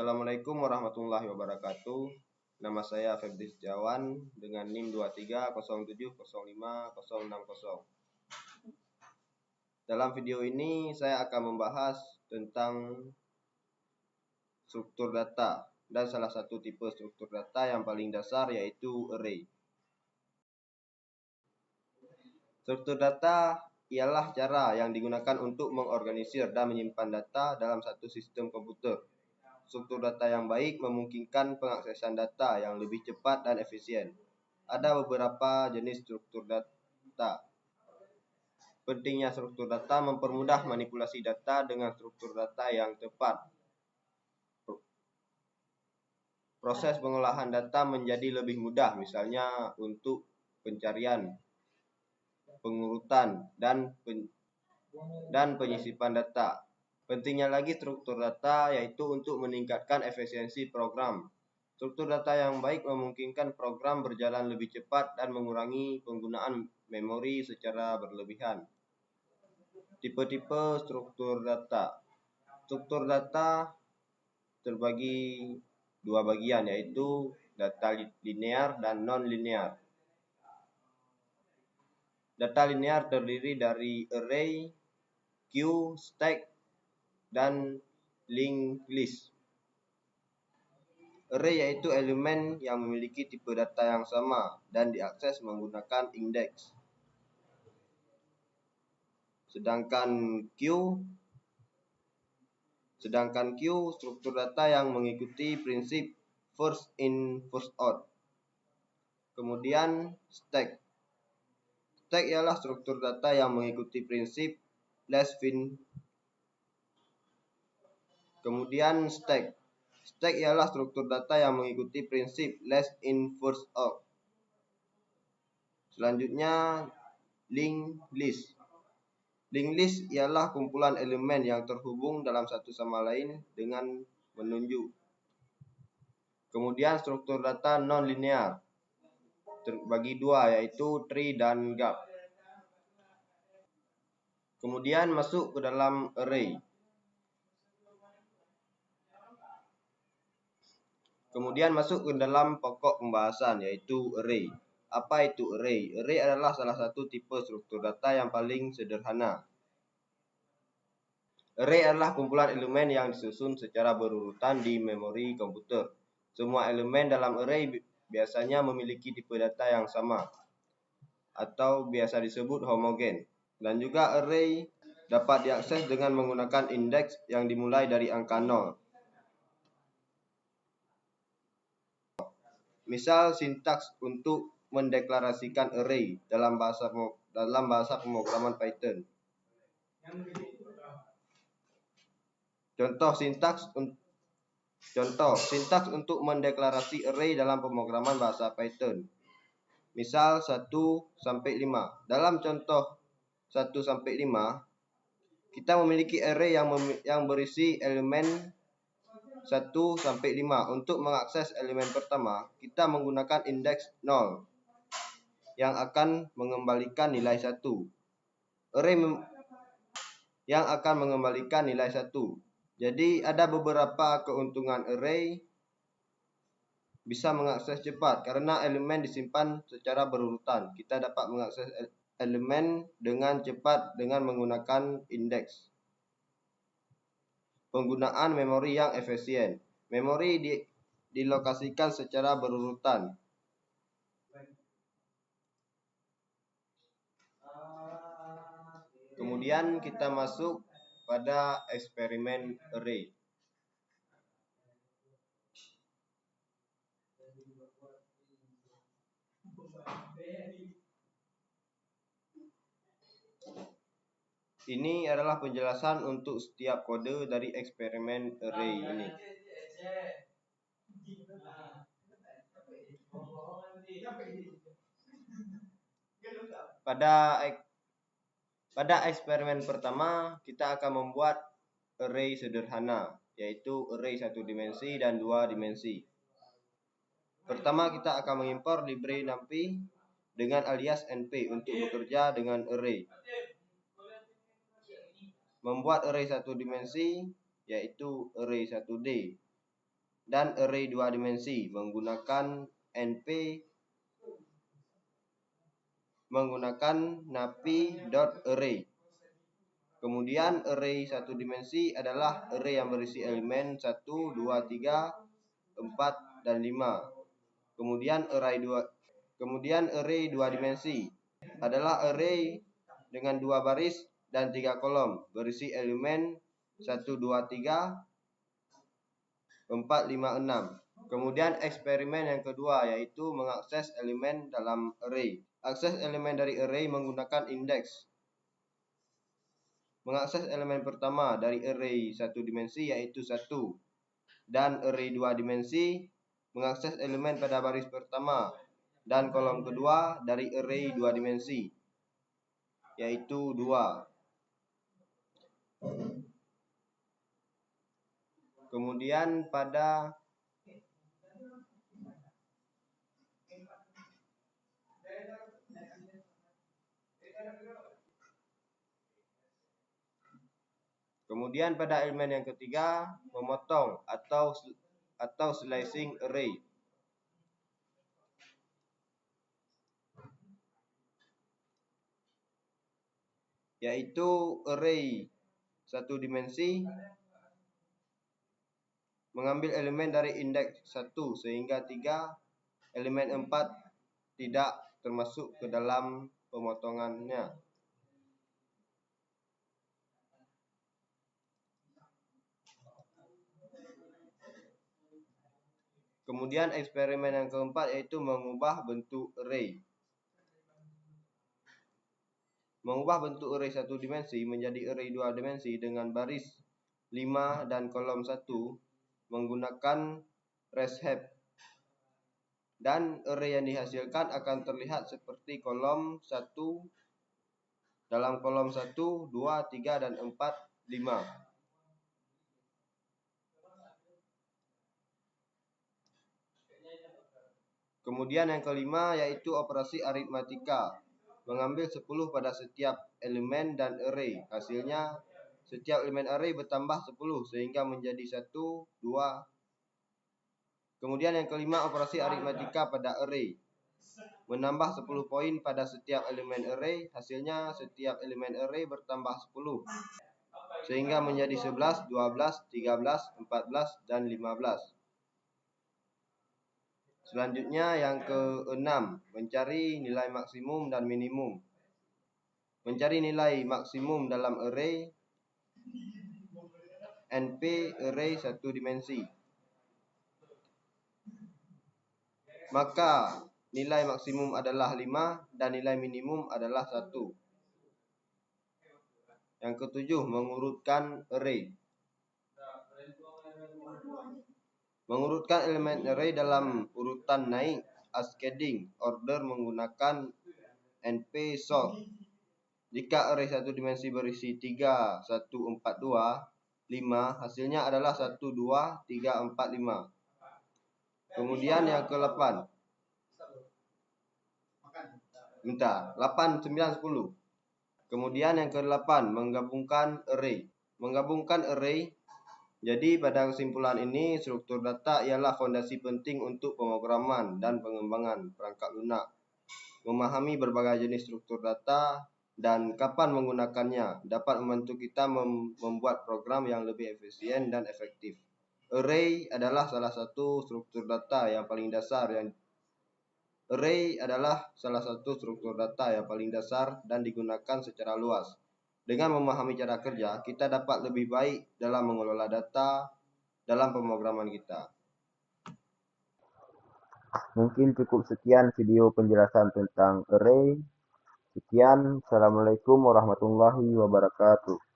Assalamualaikum warahmatullahi wabarakatuh. Nama saya Febri Setiawan dengan NIM 23070560. Dalam video ini saya akan membahas tentang struktur data dan salah satu tipe struktur data yang paling dasar yaitu array. Struktur data ialah cara yang digunakan untuk mengorganisir dan menyimpan data dalam satu sistem komputer. Struktur data yang baik memungkinkan pengaksesan data yang lebih cepat dan efisien. Ada beberapa jenis struktur data. Pentingnya struktur data mempermudah manipulasi data dengan struktur data yang tepat. Proses pengolahan data menjadi lebih mudah, misalnya untuk pencarian, pengurutan, dan penyisipan data. Pentingnya lagi struktur data yaitu untuk meningkatkan efisiensi program. Struktur data yang baik memungkinkan program berjalan lebih cepat dan mengurangi penggunaan memori secara berlebihan. Tipe-tipe struktur data. Struktur data terbagi dua bagian yaitu data linear dan non-linear. Data linear terdiri dari array, queue, stack, dan linked list. Array yaitu elemen yang memiliki tipe data yang sama dan diakses menggunakan indeks. Sedangkan queue struktur data yang mengikuti prinsip first in first out. Kemudian stack ialah struktur data yang mengikuti prinsip last in. Kemudian stack ialah struktur data yang mengikuti prinsip last in first out. Selanjutnya linked list. Linked list ialah kumpulan elemen yang terhubung dalam satu sama lain dengan menunjuk. Kemudian struktur data non-linear terbagi dua yaitu tree dan graph. Kemudian masuk ke dalam array. Kemudian masuk ke dalam pokok pembahasan yaitu array. Apa itu array? Array adalah salah satu tipe struktur data yang paling sederhana. Array adalah kumpulan elemen yang disusun secara berurutan di memori komputer. Semua elemen dalam array biasanya memiliki tipe data yang sama atau biasa disebut homogen. Dan juga array dapat diakses dengan menggunakan indeks yang dimulai dari angka 0. Misal sintaks untuk mendeklarasikan array dalam bahasa pemrograman Python. Contoh sintaks untuk mendeklarasi array dalam pemrograman bahasa Python. Misal 1 sampai 5. Dalam contoh 1 sampai 5, kita memiliki array yang berisi elemen 1 sampai 5. Untuk mengakses elemen pertama, kita menggunakan indeks 0 yang akan mengembalikan nilai 1. Array yang akan mengembalikan nilai 1. Jadi ada beberapa keuntungan array bisa mengakses cepat karena elemen disimpan secara berurutan. Kita dapat mengakses elemen dengan cepat dengan menggunakan indeks. Penggunaan memori yang efisien. Memori dilokasikan secara berurutan. Kemudian kita masuk pada eksperimen array. Ini adalah penjelasan untuk setiap kode dari eksperimen array ini. Pada eksperimen pertama, kita akan membuat array sederhana, yaitu array 1 dimensi dan 2 dimensi. Pertama, kita akan mengimpor library NumPy dengan alias np untuk bekerja dengan array. Membuat array 1 dimensi, yaitu array 1D. dan array 2 dimensi menggunakan napi.array. Kemudian array 1 dimensi adalah array yang berisi elemen 1, 2, 3, 4, dan 5. Kemudian array 2 dimensi adalah array dengan 2 baris dan 3 kolom berisi elemen 1, 2, 3, 4, 5, 6. Kemudian eksperimen yang kedua yaitu mengakses elemen dalam array. Akses elemen dari array menggunakan indeks. Mengakses elemen pertama dari array 1 dimensi yaitu 1 dan array 2 dimensi mengakses elemen pada baris pertama dan kolom kedua dari array 2 dimensi yaitu 2. Kemudian pada elemen yang ketiga, memotong atau slicing array. Yaitu array 1 dimensi mengambil elemen dari indeks 1 sehingga 3, elemen 4 tidak termasuk ke dalam pemotongannya. Kemudian eksperimen yang keempat yaitu mengubah bentuk array. Mengubah bentuk array 1 dimensi menjadi array 2 dimensi dengan baris 5 dan kolom 1 menggunakan reshape. Dan array yang dihasilkan akan terlihat seperti kolom 1 dalam kolom 1, 2, 3, dan 4, 5. Kemudian yang kelima yaitu operasi aritmatika. Mengambil 10 pada setiap elemen dan array. Hasilnya setiap elemen array bertambah 10 sehingga menjadi 1, 2. Kemudian yang kelima operasi aritmatika pada array. Menambah 10 poin pada setiap elemen array. Hasilnya setiap elemen array bertambah 10 sehingga menjadi 11, 12, 13, 14, dan 15. Selanjutnya yang keenam, mencari nilai maksimum dan minimum. Mencari nilai maksimum dalam array NP array 1 dimensi. Maka nilai maksimum adalah 5 dan nilai minimum adalah 1. Yang ketujuh, mengurutkan array. Mengurutkan elemen array dalam urutan naik ascending order menggunakan NP sort. Jika array 1 dimensi berisi 3, 1, 4, 2, 5, hasilnya adalah 1, 2, 3, 4, 5. Kemudian yang ke-8. 8, 9, 10. Kemudian yang ke-8, menggabungkan array. Menggabungkan array. Jadi pada kesimpulan ini, struktur data ialah fondasi penting untuk pemrograman dan pengembangan perangkat lunak. Memahami berbagai jenis struktur data dan kapan menggunakannya dapat membantu kita membuat program yang lebih efisien dan efektif. Array adalah salah satu struktur data yang paling dasar dan digunakan secara luas. Dengan memahami cara kerja, kita dapat lebih baik dalam mengelola data dalam pemrograman kita. Mungkin cukup sekian video penjelasan tentang array. Sekian, Assalamualaikum warahmatullahi wabarakatuh.